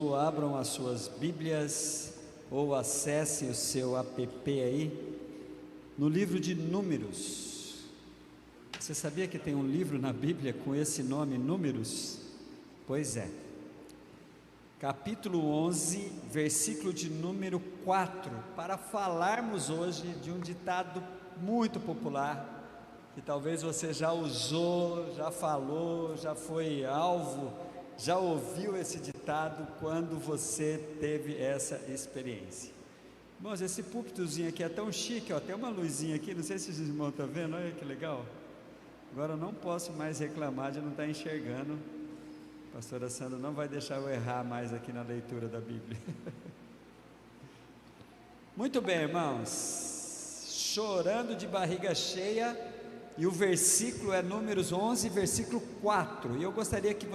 Abram as suas Bíblias ou acessem o seu app aí, no livro de Números. Você sabia que tem um livro na Bíblia com esse nome, Números? Pois é. Capítulo 11, versículo de número 4, para falarmos hoje de um ditado muito popular, que talvez você já usou, já falou, já foi alvo, já ouviu esse ditado quando você teve essa experiência. Irmãos, esse púlpitozinho aqui é tão chique, ó, tem uma luzinha aqui, não sei se os irmãos estão vendo, olha que legal. Agora eu não posso mais reclamar de não estar enxergando. A pastora Sandra não vai deixar eu errar mais aqui na leitura da Bíblia. Muito bem, irmãos, chorando de barriga cheia, e o versículo é Números 11, versículo 4, e eu gostaria que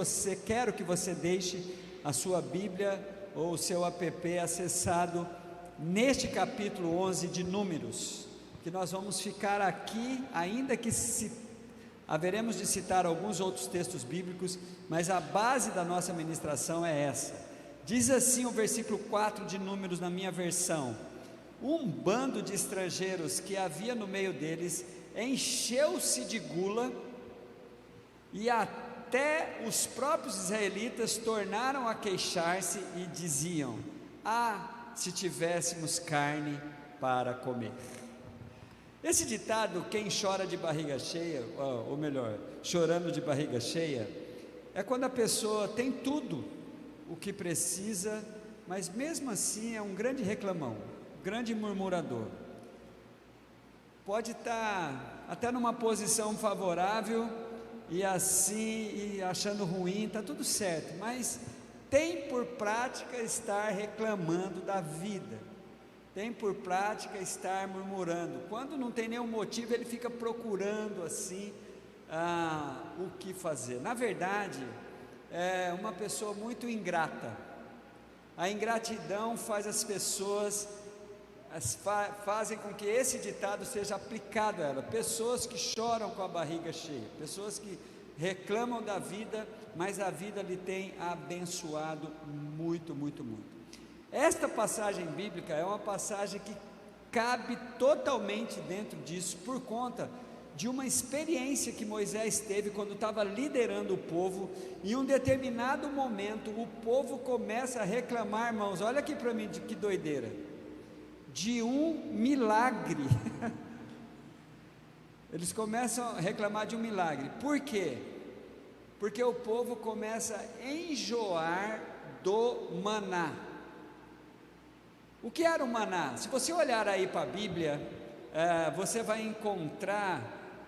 quero que você deixe a sua Bíblia ou o seu app acessado neste capítulo 11 de Números, que nós vamos ficar aqui, ainda que haveremos de citar alguns outros textos bíblicos, mas a base da nossa ministração é essa. Diz assim o versículo 4 de Números na minha versão: um bando de estrangeiros que havia no meio deles encheu-se de gula, e até os próprios israelitas tornaram a queixar-se e diziam: ah, se tivéssemos carne para comer. Esse ditado, quem chora de barriga cheia, ou melhor, chorando de barriga cheia, é quando a pessoa tem tudo o que precisa, mas mesmo assim é um grande reclamão, grande murmurador. Pode estar até numa posição favorável e assim, e achando ruim, está tudo certo, mas tem por prática estar reclamando da vida, tem por prática estar murmurando. Quando não tem nenhum motivo, ele fica procurando assim o que fazer. Na verdade, é uma pessoa muito ingrata. A ingratidão faz as pessoas fazem com que esse ditado seja aplicado a ela. Pessoas que choram com a barriga cheia, pessoas que reclamam da vida, mas a vida lhe tem abençoado muito, muito, muito. Esta passagem bíblica é uma passagem que cabe totalmente dentro disso, por conta de uma experiência que Moisés teve quando estava liderando o povo. Em um determinado momento, o povo começa a reclamar, irmãos, olha aqui para mim, que doideira, de um milagre. Eles começam a reclamar de um milagre. Por quê? Porque o povo começa a enjoar do maná. O que era o maná? Se você olhar aí para a Bíblia, você vai encontrar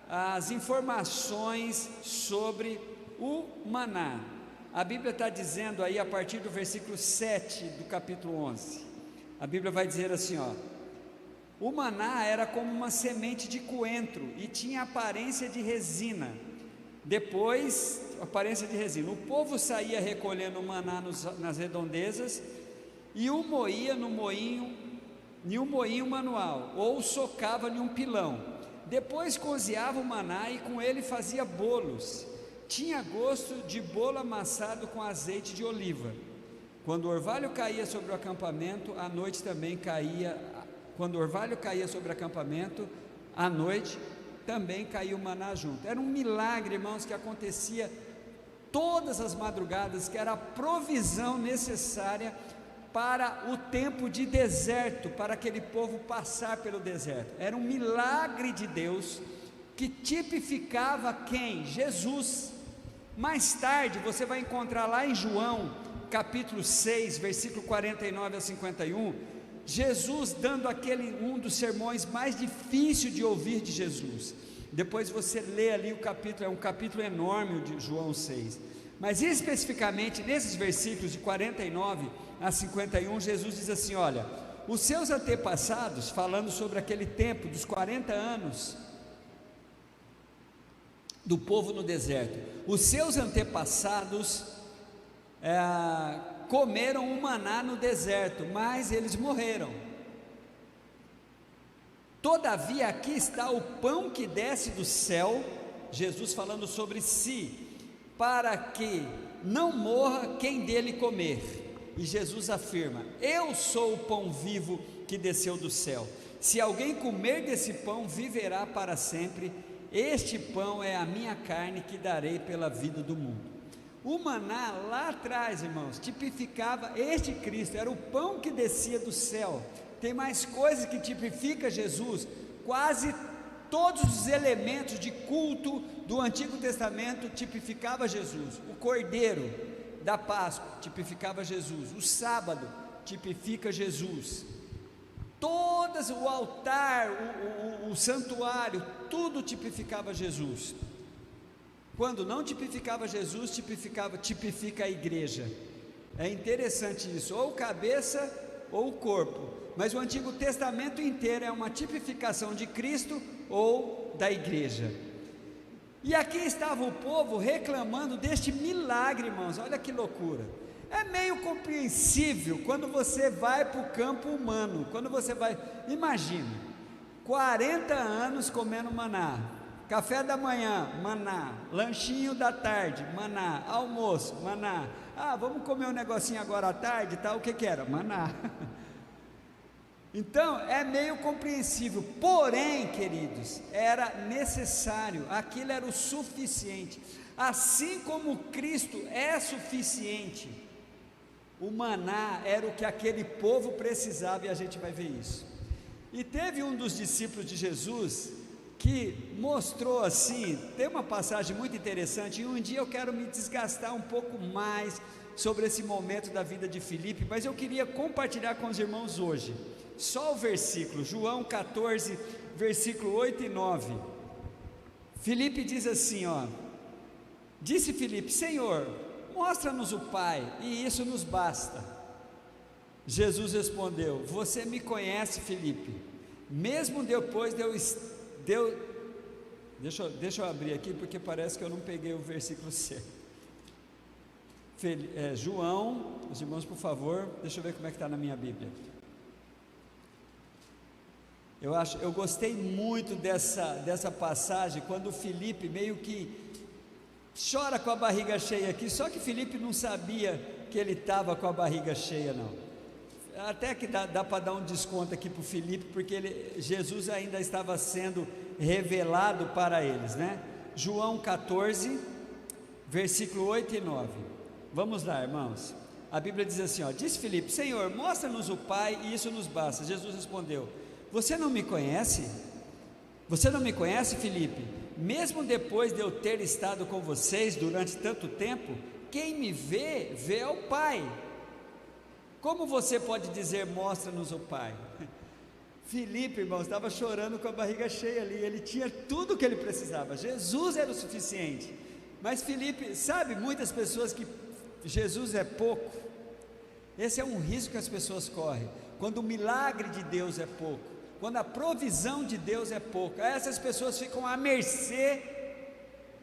as informações sobre o maná. A Bíblia está dizendo aí, a partir do versículo 7 do capítulo 11, a Bíblia vai dizer assim, ó: o maná era como uma semente de coentro e tinha aparência de resina. Depois, aparência de resina. O povo saía recolhendo o maná nas redondezas e o moía no moinho, em um moinho manual, ou socava em um pilão. Depois cozinhava o maná e com ele fazia bolos. Tinha gosto de bolo amassado com azeite de oliva. Quando o orvalho caía sobre o acampamento, à noite também caía. Quando o orvalho caía sobre o acampamento, à noite também caía o maná junto. Era um milagre, irmãos, que acontecia todas as madrugadas, que era a provisão necessária para o tempo de deserto, para aquele povo passar pelo deserto. Era um milagre de Deus que tipificava quem? Jesus. Mais tarde você vai encontrar lá em João capítulo 6, versículo 49 a 51, Jesus dando um dos sermões mais difíceis de ouvir de Jesus. Depois você lê ali o capítulo, é um capítulo enorme de João 6, mas especificamente nesses versículos de 49 a 51, Jesus diz assim: olha, os seus antepassados, falando sobre aquele tempo dos 40 anos do povo no deserto, os seus antepassados comeram o maná no deserto, mas eles morreram. Todavia aqui está o pão que desce do céu, Jesus falando sobre si, para que não morra quem dele comer. E Jesus afirma: eu sou o pão vivo que desceu do céu. Se alguém comer desse pão, viverá para sempre. Este pão é a minha carne que darei pela vida do mundo. O maná lá atrás, irmãos, tipificava este Cristo, era o pão que descia do céu. Tem mais coisas que tipifica Jesus. Quase todos os elementos de culto do Antigo Testamento tipificava Jesus. O cordeiro da Páscoa tipificava Jesus. O sábado tipifica Jesus. Todas, o altar, o santuário, tudo tipificava Jesus. Quando não tipificava Jesus, tipifica a igreja. É interessante isso, ou cabeça ou o corpo. Mas o Antigo Testamento inteiro é uma tipificação de Cristo ou da igreja. E aqui estava o povo reclamando deste milagre, irmãos. Olha que loucura. É meio compreensível quando você vai para o campo humano. Quando você vai, imagina, 40 anos comendo maná. Café da manhã, maná. Lanchinho da tarde, maná. Almoço, maná. Vamos comer um negocinho agora à tarde, tá? O que era? Maná. Então é meio compreensível, porém, queridos, era necessário, aquilo era o suficiente. Assim como Cristo é suficiente, o maná era o que aquele povo precisava, e a gente vai ver isso. E teve um dos discípulos de Jesus que mostrou assim, tem uma passagem muito interessante, e um dia eu quero me desgastar um pouco mais sobre esse momento da vida de Filipe, mas eu queria compartilhar com os irmãos hoje, só o versículo, João 14, versículo 8 e 9, Filipe diz assim, disse Filipe: Senhor, mostra-nos o Pai, e isso nos basta. Jesus respondeu: você me conhece, Filipe, mesmo depois deixa eu abrir aqui, porque parece que eu não peguei o versículo certo. João, os irmãos, por favor, deixa eu ver como é que está na minha Bíblia. Eu gostei muito dessa passagem, quando Filipe meio que chora com a barriga cheia aqui, só que Filipe não sabia que ele estava com a barriga cheia, não. Até que dá para dar um desconto aqui para o Filipe, porque Jesus ainda estava sendo revelado para eles, né? João 14, versículo 8 e 9. Vamos lá, irmãos. A Bíblia diz assim, disse Filipe: Senhor, mostra-nos o Pai, e isso nos basta. Jesus respondeu: você não me conhece? Você não me conhece, Filipe? Mesmo depois de eu ter estado com vocês durante tanto tempo, quem me vê, vê ao Pai. Como você pode dizer, mostra-nos o Pai? Filipe, irmãos, estava chorando com a barriga cheia ali, ele tinha tudo o que ele precisava, Jesus era o suficiente. Mas Filipe, sabe, muitas pessoas que Jesus é pouco, esse é um risco que as pessoas correm, quando o milagre de Deus é pouco, quando a provisão de Deus é pouca, essas pessoas ficam à mercê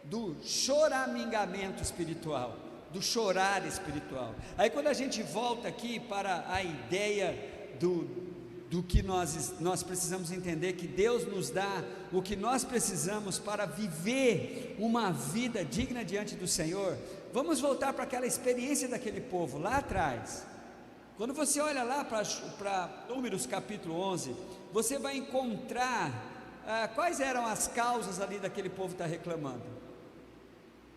do choramingamento espiritual, do chorar espiritual. Aí quando a gente volta aqui para a ideia do que nós precisamos entender, que Deus nos dá o que nós precisamos para viver uma vida digna diante do Senhor, vamos voltar para aquela experiência daquele povo lá atrás. Quando você olha lá para Números capítulo 11, você vai encontrar quais eram as causas ali daquele povo estar reclamando.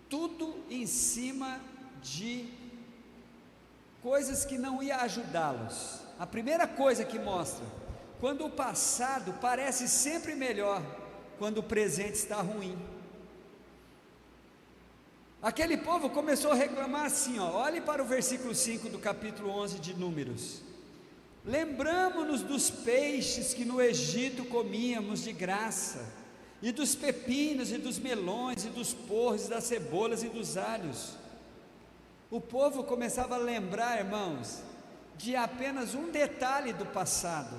Tudo em cima de coisas que não iam ajudá-los. A primeira coisa que mostra, quando o passado parece sempre melhor, quando o presente está ruim. Aquele povo começou a reclamar assim, olhe para o versículo 5 do capítulo 11 de Números. Lembramo-nos dos peixes que no Egito comíamos de graça, e dos pepinos, e dos melões, e dos porros, e das cebolas, e dos alhos. O povo começava a lembrar, irmãos, de apenas um detalhe do passado.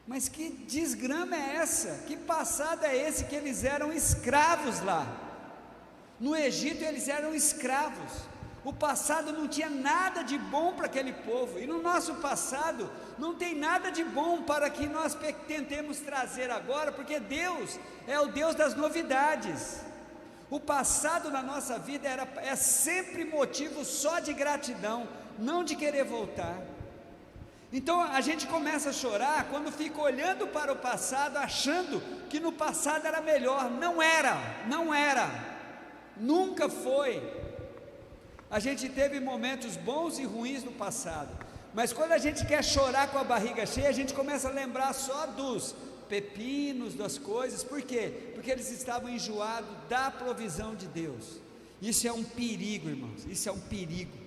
Mas que desgrama é essa? Que passado é esse que eles eram escravos lá? No Egito eles eram escravos. O passado não tinha nada de bom para aquele povo, e no nosso passado não tem nada de bom para que nós tentemos trazer agora, porque Deus é o Deus das novidades. O passado na nossa vida é sempre motivo só de gratidão, não de querer voltar. Então a gente começa a chorar quando fica olhando para o passado, achando que no passado era melhor. Não era, nunca foi. A gente teve momentos bons e ruins no passado, mas quando a gente quer chorar com a barriga cheia, a gente começa a lembrar só dos pepinos, das coisas. Por quê? Porque eles estavam enjoados da provisão de Deus. Isso é um perigo, irmãos, isso é um perigo.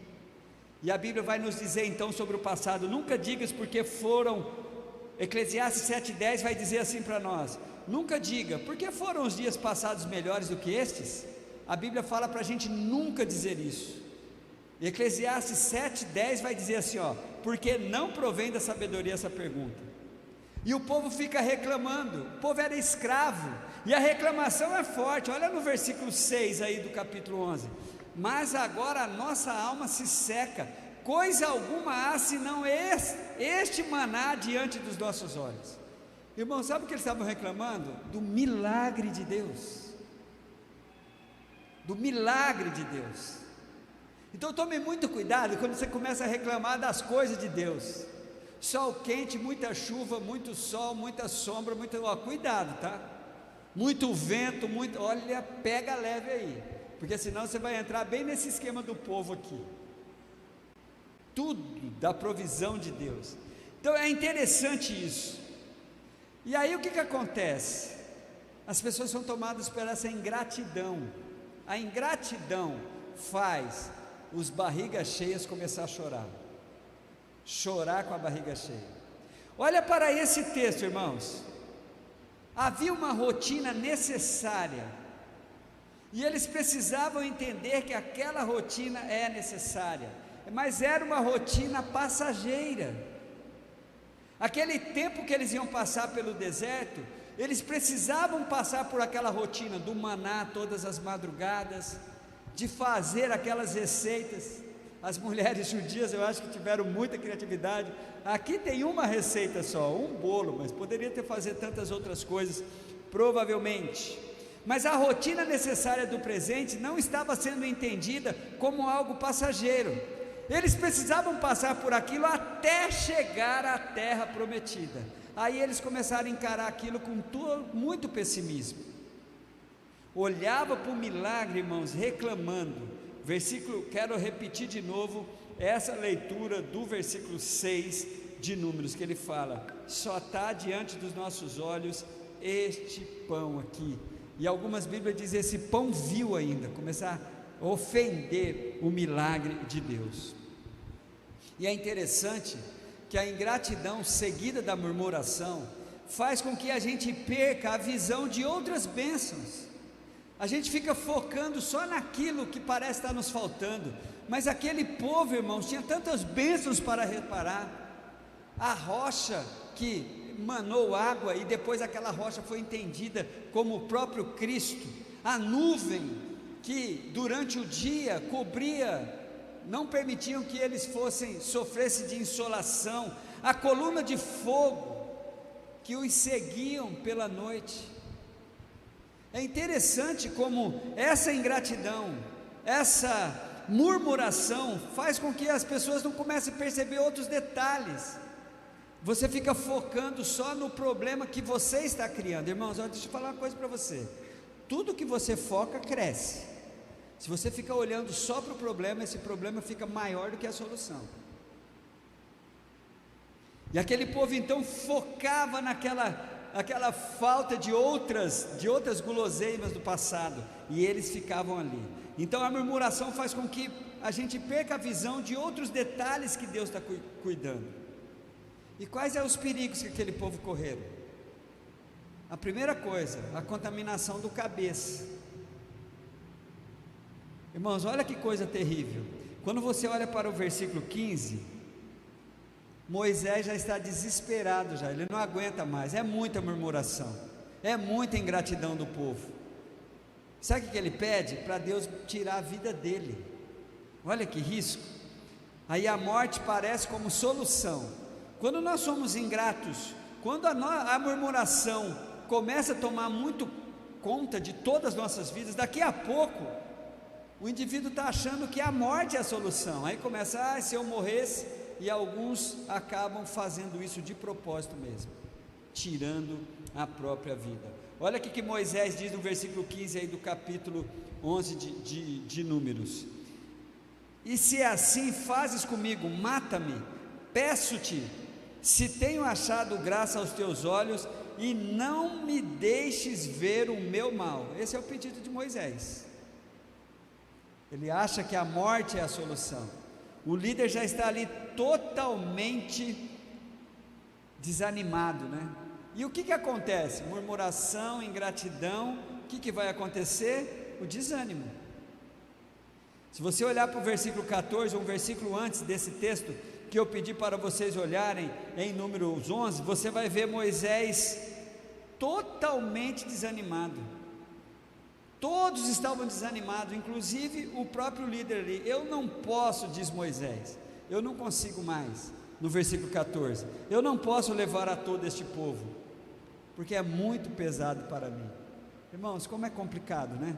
E a Bíblia vai nos dizer então sobre o passado: nunca digas porque foram, Eclesiastes 7,10 vai dizer assim para nós: nunca diga, porque foram os dias passados melhores do que estes? A Bíblia fala para a gente nunca dizer isso. Eclesiastes 7,10 vai dizer assim, porque não provém da sabedoria essa pergunta. E o povo fica reclamando, o povo era escravo, e a reclamação é forte. Olha no versículo 6 aí do capítulo 11: mas agora a nossa alma se seca, coisa alguma há senão este maná diante dos nossos olhos. Irmão, sabe o que eles estavam reclamando? Do milagre de Deus, do milagre de Deus. Então tome muito cuidado quando você começa a reclamar das coisas de Deus. Sol quente, muita chuva, muito sol, muita sombra, cuidado, tá? Muito vento, olha, pega leve aí, porque senão você vai entrar bem nesse esquema do povo aqui. Tudo da provisão de Deus. Então é interessante isso. E aí o que acontece? As pessoas são tomadas por essa ingratidão. A ingratidão faz os barrigas cheias começar a chorar com a barriga cheia. Olha para esse texto, irmãos. Havia uma rotina necessária, e eles precisavam entender que aquela rotina é necessária, mas era uma rotina passageira. Aquele tempo que eles iam passar pelo deserto, eles precisavam passar por aquela rotina do maná todas as madrugadas, de fazer aquelas receitas. As mulheres judias, eu acho que tiveram muita criatividade. Aqui tem uma receita só, um bolo, mas poderia ter fazer tantas outras coisas, provavelmente. Mas a rotina necessária do presente não estava sendo entendida como algo passageiro. Eles precisavam passar por aquilo até chegar à terra prometida. Aí eles começaram a encarar aquilo com muito pessimismo. Olhava para o milagre, irmãos, reclamando. Quero repetir de novo essa leitura do versículo 6 de Números, que ele fala: só está diante dos nossos olhos este pão aqui. E algumas Bíblias dizem esse pão vil ainda, começar a ofender o milagre de Deus. E é interessante que a ingratidão seguida da murmuração faz com que a gente perca a visão de outras bênçãos. A gente fica focando só naquilo que parece estar nos faltando, mas aquele povo, irmãos, tinha tantas bênçãos para reparar. A rocha que manou água, e depois aquela rocha foi entendida como o próprio Cristo. A nuvem que durante o dia cobria, não permitiam que eles sofressem de insolação. A coluna de fogo que os seguiam pela noite. É interessante como essa ingratidão, essa murmuração faz com que as pessoas não comecem a perceber outros detalhes. Você fica focando só no problema que você está criando. Irmãos, deixa eu falar uma coisa para você: tudo que você foca cresce. Se você ficar olhando só para o problema, esse problema fica maior do que a solução. E aquele povo então focava naquela falta de outras guloseimas do passado, e eles ficavam ali. Então a murmuração faz com que a gente perca a visão de outros detalhes que Deus está cuidando. E quais são os perigos que aquele povo correram? A primeira coisa, a contaminação do cabeça. Irmãos, olha que coisa terrível. Quando você olha para o versículo 15, Moisés já está desesperado, ele não aguenta mais. É muita murmuração, é muita ingratidão do povo. Sabe o que ele pede? Para Deus tirar a vida dele. Olha que risco. Aí a morte parece como solução. Quando nós somos ingratos, quando a murmuração começa a tomar muito conta de todas as nossas vidas, daqui a pouco, o indivíduo está achando que a morte é a solução, aí começa, se eu morresse, e alguns acabam fazendo isso de propósito mesmo, tirando a própria vida. Olha o que Moisés diz no versículo 15 aí do capítulo 11 de Números: e se assim fazes comigo, mata-me, peço-te, se tenho achado graça aos teus olhos, e não me deixes ver o meu mal. Esse é o pedido de Moisés. Ele acha que a morte é a solução. O líder já está ali totalmente desanimado, né? E o que acontece? Murmuração, ingratidão. O que vai acontecer? O desânimo. Se você olhar para o versículo 14, um versículo antes desse texto que eu pedi para vocês olharem, em Números 11, você vai ver Moisés totalmente desanimado. Todos estavam desanimados, inclusive o próprio líder ali. Eu não posso, diz Moisés, eu não consigo mais, no versículo 14, eu não posso levar a todo este povo, porque é muito pesado para mim. Irmãos, como é complicado, né?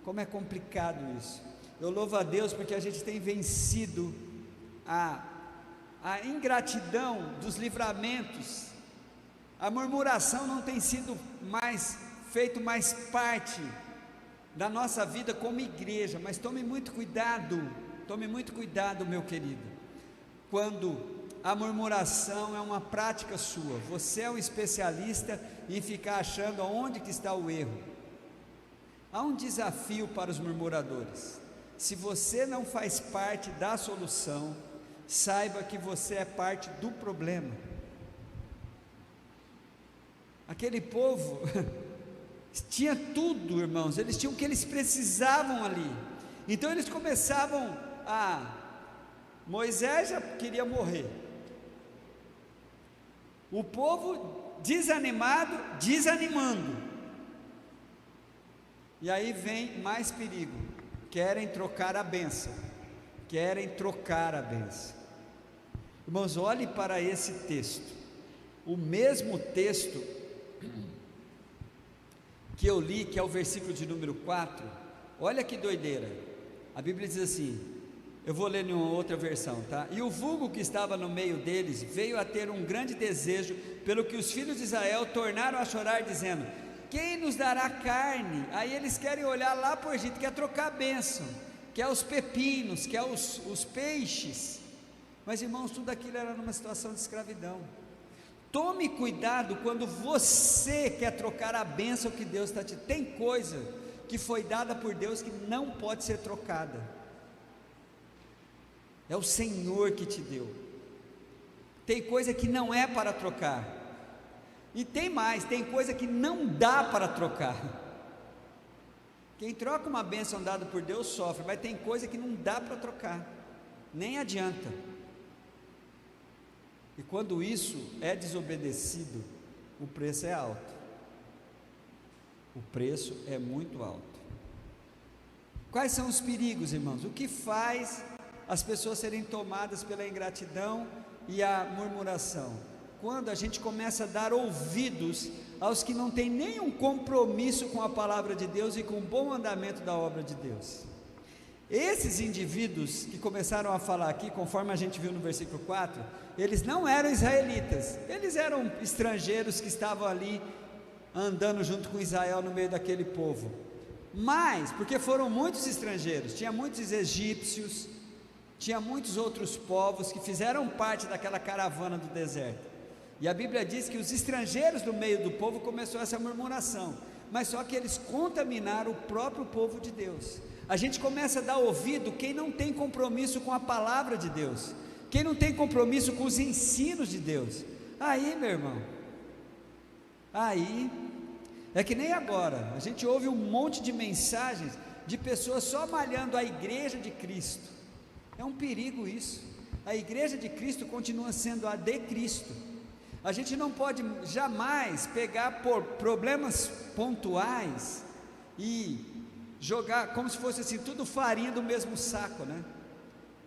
Como é complicado isso. Eu louvo a Deus porque a gente tem vencido a ingratidão dos livramentos. A murmuração não tem sido feito mais parte da nossa vida como igreja. Mas tome muito cuidado, meu querido, quando a murmuração é uma prática sua. Você é um especialista em ficar achando aonde que está o erro. Há um desafio para os murmuradores: se você não faz parte da solução, saiba que você é parte do problema. Aquele povo tinha tudo, irmãos, eles tinham o que eles precisavam ali. Então eles começavam Moisés já queria morrer, o povo desanimando, e aí vem mais perigo: querem trocar a bênção. Irmãos, olhe para esse texto, o mesmo texto que eu li, que é o versículo de número 4, olha que doideira. A Bíblia diz assim, eu vou ler em uma outra versão, tá? E o vulgo que estava no meio deles veio a ter um grande desejo, pelo que os filhos de Israel tornaram a chorar, dizendo: quem nos dará carne? Aí eles querem olhar lá para o Egito, quer trocar a bênção, quer os pepinos, quer os peixes. Mas, irmãos, tudo aquilo era numa situação de escravidão. Tome cuidado quando você quer trocar a bênção que Deus está te dando. Tem coisa que foi dada por Deus que não pode ser trocada. É o Senhor que te deu. Tem coisa que não é para trocar. E tem mais, tem coisa que não dá para trocar. Quem troca uma bênção dada por Deus sofre, mas tem coisa que não dá para trocar, nem adianta. E quando isso é desobedecido, o preço é alto. O preço é muito alto. Quais são os perigos, irmãos? O que faz as pessoas serem tomadas pela ingratidão e a murmuração? Quando a gente começa a dar ouvidos aos que não têm nenhum compromisso com a palavra de Deus e com o bom andamento da obra de Deus. Esses indivíduos que começaram a falar aqui, conforme a gente viu no versículo 4, eles não eram israelitas, eles eram estrangeiros que estavam ali andando junto com Israel no meio daquele povo. Mas, porque foram muitos estrangeiros, tinha muitos egípcios, tinha muitos outros povos que fizeram parte daquela caravana do deserto. E a Bíblia diz que os estrangeiros no meio do povo começou essa murmuração, mas só que eles contaminaram o próprio povo de Deus. A gente começa a dar ouvido quem não tem compromisso com a palavra de Deus, quem não tem compromisso com os ensinos de Deus. Aí, meu irmão, aí é que nem agora, a gente ouve um monte de mensagens de pessoas só malhando a igreja de Cristo. É um perigo isso. A igreja de Cristo continua sendo a de Cristo. A gente não pode jamais pegar por problemas pontuais e jogar como se fosse assim, tudo farinha do mesmo saco, né?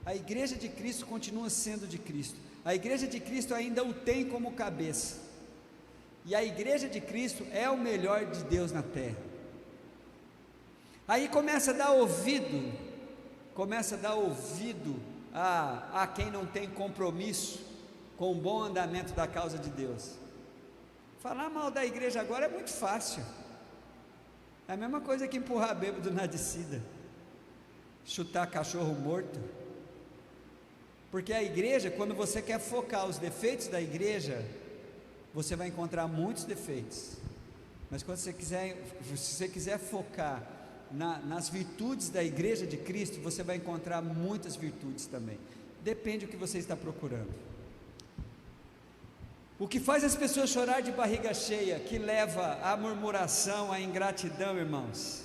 A igreja de Cristo continua sendo de Cristo. A igreja de Cristo ainda o tem como cabeça. E a igreja de Cristo é o melhor de Deus na terra. Aí começa a dar ouvido a quem não tem compromisso com o bom andamento da causa de Deus. Falar mal da igreja agora é muito fácil, é a mesma coisa que empurrar bêbado na descida, chutar cachorro morto. Porque a igreja, quando você quer focar os defeitos da igreja, você vai encontrar muitos defeitos, mas quando se você quiser focar nas virtudes da igreja de Cristo, você vai encontrar muitas virtudes também. Depende do que você está procurando. O que faz as pessoas chorar de barriga cheia, que leva à murmuração, à ingratidão, irmãos,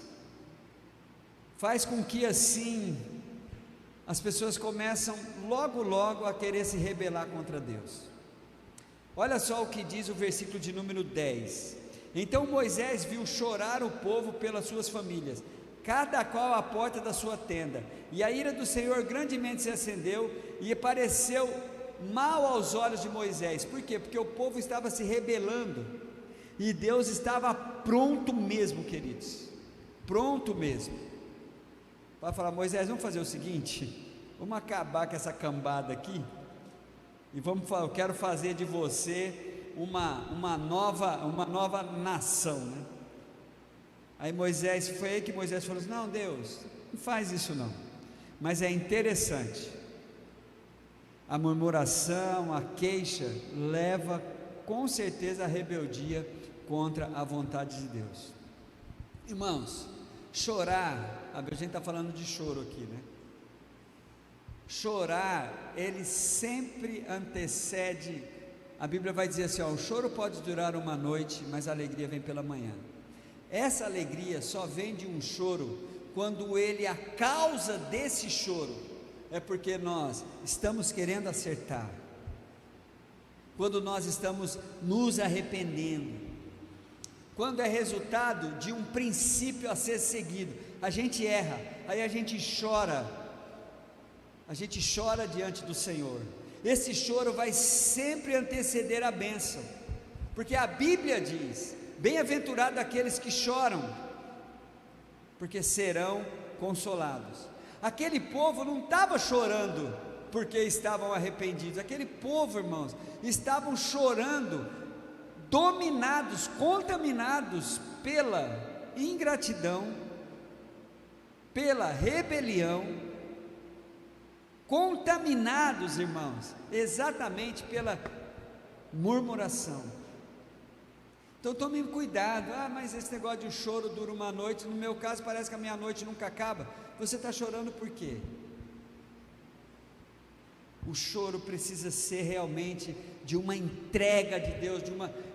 faz com que assim as pessoas começam logo a querer se rebelar contra Deus. Olha só o que diz o versículo de número 10. Então Moisés viu chorar o povo pelas suas famílias, cada qual à porta da sua tenda, e a ira do Senhor grandemente se acendeu, e pareceu mal aos olhos de Moisés. Por quê? Porque o povo estava se rebelando, e Deus estava pronto mesmo, queridos, pronto mesmo, para falar: Moisés, vamos fazer o seguinte, vamos acabar com essa cambada aqui, e eu quero fazer de você uma nova nação, né? Aí foi aí que Moisés falou assim: não, Deus, não faz isso não. Mas é interessante, a murmuração, a queixa leva com certeza a rebeldia contra a vontade de Deus. Irmãos, chorar, a gente está falando de choro aqui, né? Chorar, ele sempre antecede. A Bíblia vai dizer assim: o choro pode durar uma noite, mas a alegria vem pela manhã. Essa alegria só vem de um choro quando a causa desse choro é porque nós estamos querendo acertar, quando nós estamos nos arrependendo, quando é resultado de um princípio a ser seguido. A gente erra, aí a gente chora diante do Senhor. Esse choro vai sempre anteceder a bênção, porque a Bíblia diz: bem-aventurado aqueles que choram, porque serão consolados. Aquele povo não estava chorando porque estavam arrependidos, aquele povo, irmãos, estavam chorando, dominados, contaminados pela ingratidão, pela rebelião, contaminados, irmãos, exatamente pela murmuração. Então tome cuidado. Mas esse negócio de choro dura uma noite. No meu caso parece que a minha noite nunca acaba. Você está chorando por quê? O choro precisa ser realmente de uma entrega de Deus,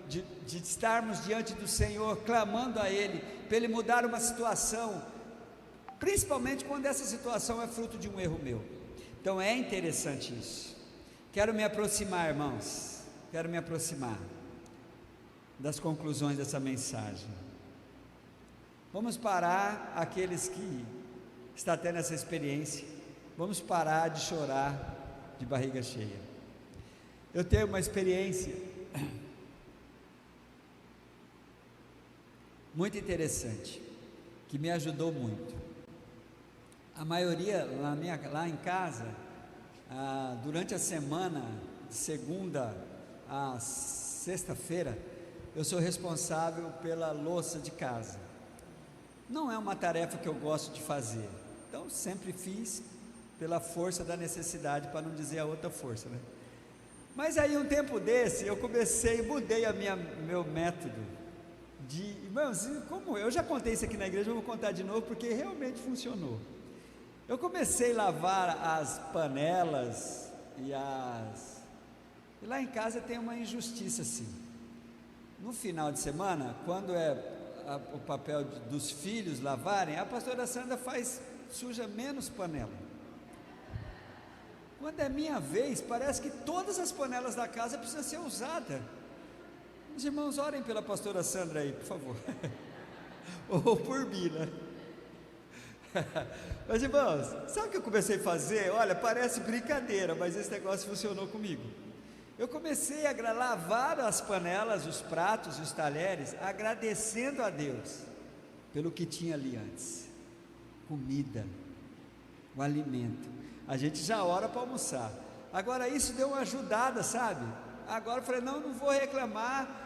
de estarmos diante do Senhor, clamando a Ele, para Ele mudar uma situação, principalmente quando essa situação é fruto de um erro meu. Então é interessante isso. Quero me aproximar, irmãos, das conclusões dessa mensagem. Vamos parar, aqueles que estão tendo essa experiência, vamos parar de chorar de barriga cheia. Eu tenho uma experiência muito interessante, que me ajudou muito. A maioria lá em casa, durante a semana, de segunda a sexta-feira, eu sou responsável pela louça de casa. Não é uma tarefa que eu gosto de fazer, então sempre fiz pela força da necessidade, para não dizer a outra força, né? Mas aí um tempo desse, eu mudei meu método de, irmãos, como eu já contei isso aqui na igreja, eu vou contar de novo, porque realmente funcionou. Eu comecei a lavar as panelas e lá em casa tem uma injustiça assim. No final de semana, quando é o papel dos filhos lavarem, a pastora Sandra suja menos panela. Quando é minha vez, parece que todas as panelas da casa precisam ser usadas. Os irmãos, orem pela pastora Sandra aí, por favor. Ou por mim, né? Mas irmãos, sabe o que eu comecei a fazer? Olha, parece brincadeira, mas esse negócio funcionou comigo. Eu comecei a lavar as panelas, os pratos e os talheres, agradecendo a Deus pelo que tinha ali antes. comida, o alimento. A gente já ora para almoçar. Agora isso deu uma ajudada, sabe? Agora eu falei, não vou reclamar.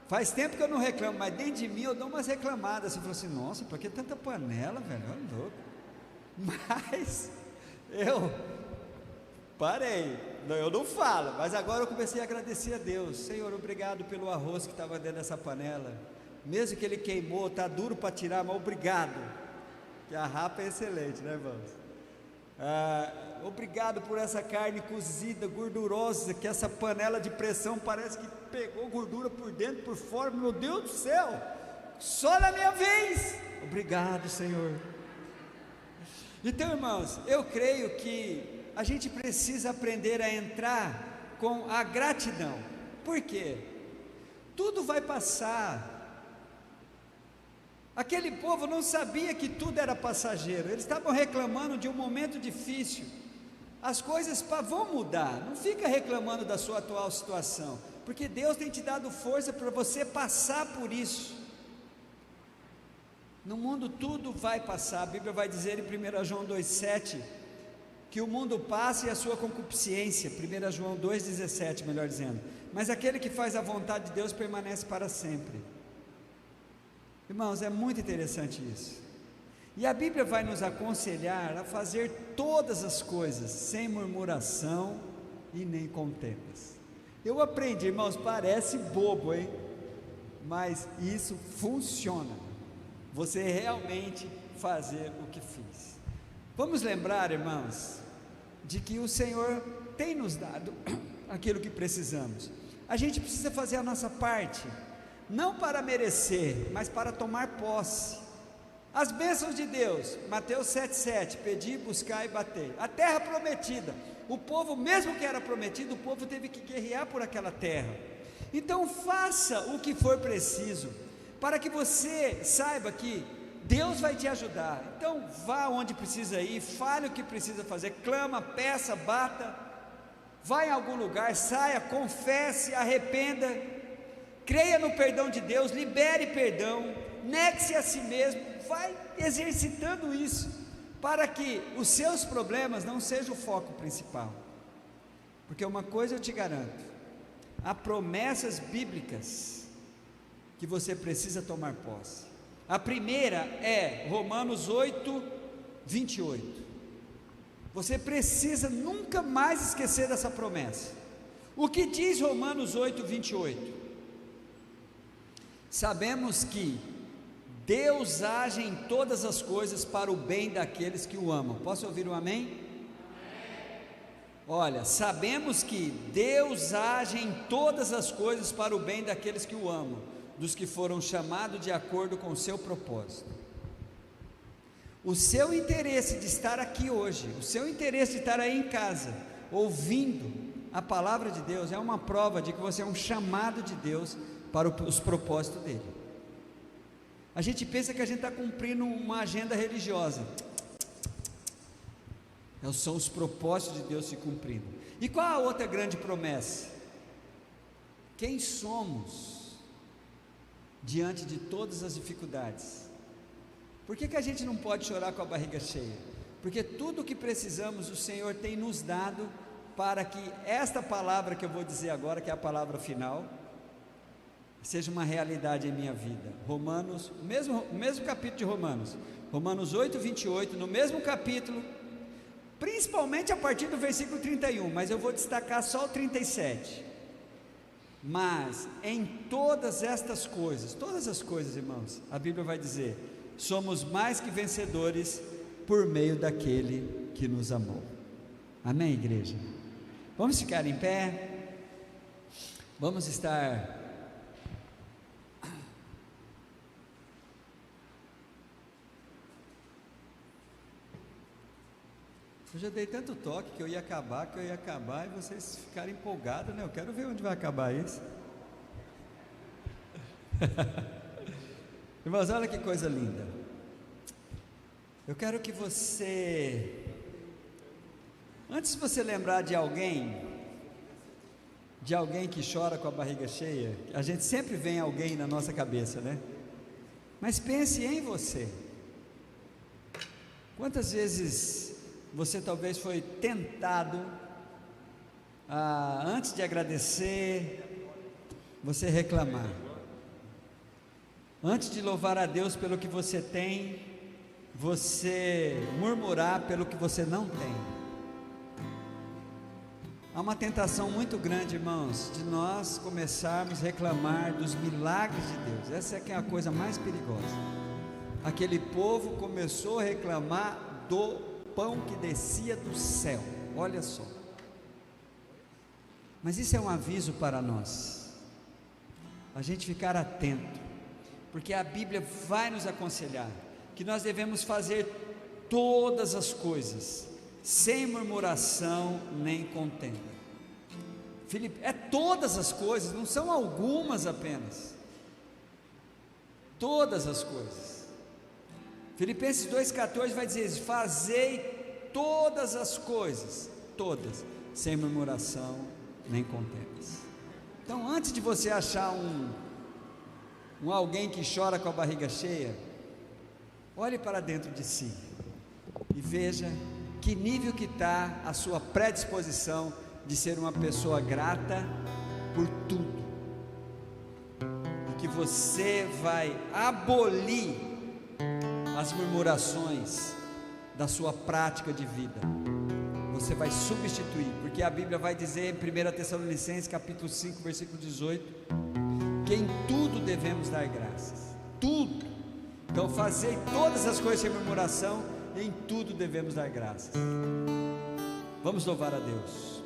Faz tempo que eu não reclamo, mas dentro de mim eu dou umas reclamadas. Você falou assim, nossa, por que tanta panela, velho? Olha louco. Mas eu parei, eu não falo, mas agora eu comecei a agradecer a Deus. Senhor, obrigado pelo arroz que estava dentro dessa panela, mesmo que ele queimou, está duro para tirar, mas obrigado, que a rapa é excelente, né, irmãos? Obrigado por essa carne cozida, gordurosa, que essa panela de pressão parece que pegou gordura por dentro, por fora. Meu Deus do céu, só na minha vez. Obrigado, Senhor. Então, irmãos, eu creio que a gente precisa aprender a entrar com a gratidão. Por quê? Tudo vai passar. Aquele povo não sabia que tudo era passageiro, eles estavam reclamando de um momento difícil. As coisas vão mudar, não fica reclamando da sua atual situação, porque Deus tem te dado força para você passar por isso. No mundo tudo vai passar, a Bíblia vai dizer em 1 João 2,7, que o mundo passa e a sua concupiscência, 1 João 2,17 melhor dizendo, mas aquele que faz a vontade de Deus permanece para sempre. Irmãos, é muito interessante isso, e a Bíblia vai nos aconselhar a fazer todas as coisas, sem murmuração e nem contendas. Eu aprendi, irmãos, parece bobo, hein? Mas isso funciona, você realmente fazer o que fiz. Vamos lembrar, irmãos, de que o Senhor tem nos dado aquilo que precisamos. A gente precisa fazer a nossa parte, não para merecer, mas para tomar posse. As bênçãos de Deus, Mateus 7,7, pedi, buscar e bater. A terra prometida, o povo, mesmo que era prometido, o povo teve que guerrear por aquela terra. Então faça o que for preciso, para que você saiba que Deus vai te ajudar. Então vá onde precisa ir, fale o que precisa fazer, clama, peça, bata, vá em algum lugar, saia, confesse, arrependa, creia no perdão de Deus, libere perdão, negue-se a si mesmo, vai exercitando isso, para que os seus problemas não sejam o foco principal, porque uma coisa eu te garanto, há promessas bíblicas que você precisa tomar posse. A primeira é Romanos 8:28. Você precisa nunca mais esquecer dessa promessa. O que diz Romanos 8:28? Sabemos que Deus age em todas as coisas para o bem daqueles que o amam. Posso ouvir um amém? Amém. Olha, sabemos que Deus age em todas as coisas para o bem daqueles que o amam, dos que foram chamados de acordo com o seu propósito. O seu interesse de estar aqui hoje, o seu interesse de estar aí em casa, ouvindo a palavra de Deus, é uma prova de que você é um chamado de Deus para os propósitos dele. A gente pensa que a gente está cumprindo uma agenda religiosa, são os propósitos de Deus se cumprindo. E qual a outra grande promessa? Quem somos diante de todas as dificuldades? Por que a gente não pode chorar com a barriga cheia? Porque tudo o que precisamos o Senhor tem nos dado, para que esta palavra que eu vou dizer agora, que é a palavra final, seja uma realidade em minha vida. Romanos, o mesmo capítulo de Romanos 8:28, no mesmo capítulo, principalmente a partir do versículo 31, mas eu vou destacar só o 37. Mas em todas estas coisas, todas as coisas, irmãos, a Bíblia vai dizer, somos mais que vencedores por meio daquele que nos amou. Amém, igreja? Vamos ficar em pé, vamos estar... Eu já dei tanto toque que eu ia acabar, e vocês ficaram empolgados, né? Eu quero ver onde vai acabar isso. Irmãos, olha que coisa linda. Eu quero que você, antes de você lembrar de alguém que chora com a barriga cheia, a gente sempre vem alguém na nossa cabeça, né? Mas pense em você. Quantas vezes você talvez foi tentado antes de agradecer, você reclamar? Antes de louvar a Deus pelo que você tem, você murmurar pelo que você não tem? Há uma tentação muito grande, irmãos, de nós começarmos a reclamar dos milagres de Deus. Essa é que é a coisa mais perigosa. Aquele povo começou a reclamar do pão que descia do céu, olha só. Mas isso é um aviso para nós, a gente ficar atento, porque a Bíblia vai nos aconselhar que nós devemos fazer todas as coisas sem murmuração nem contenda. Filipe, é todas as coisas, não são algumas apenas, todas as coisas. Filipenses 2,14 vai dizer isso: fazei todas as coisas, todas, sem murmuração nem contendas. Então, antes de você achar um alguém que chora com a barriga cheia, olhe para dentro de si e veja que nível que está a sua predisposição de ser uma pessoa grata por tudo, e que você vai abolir as murmurações da sua prática de vida. Você vai substituir, porque a Bíblia vai dizer em 1 Tessalonicenses capítulo 5 versículo 18, que em tudo devemos dar graças, tudo. Então fazei todas as coisas sem murmuração, em tudo devemos dar graças. Vamos louvar a Deus.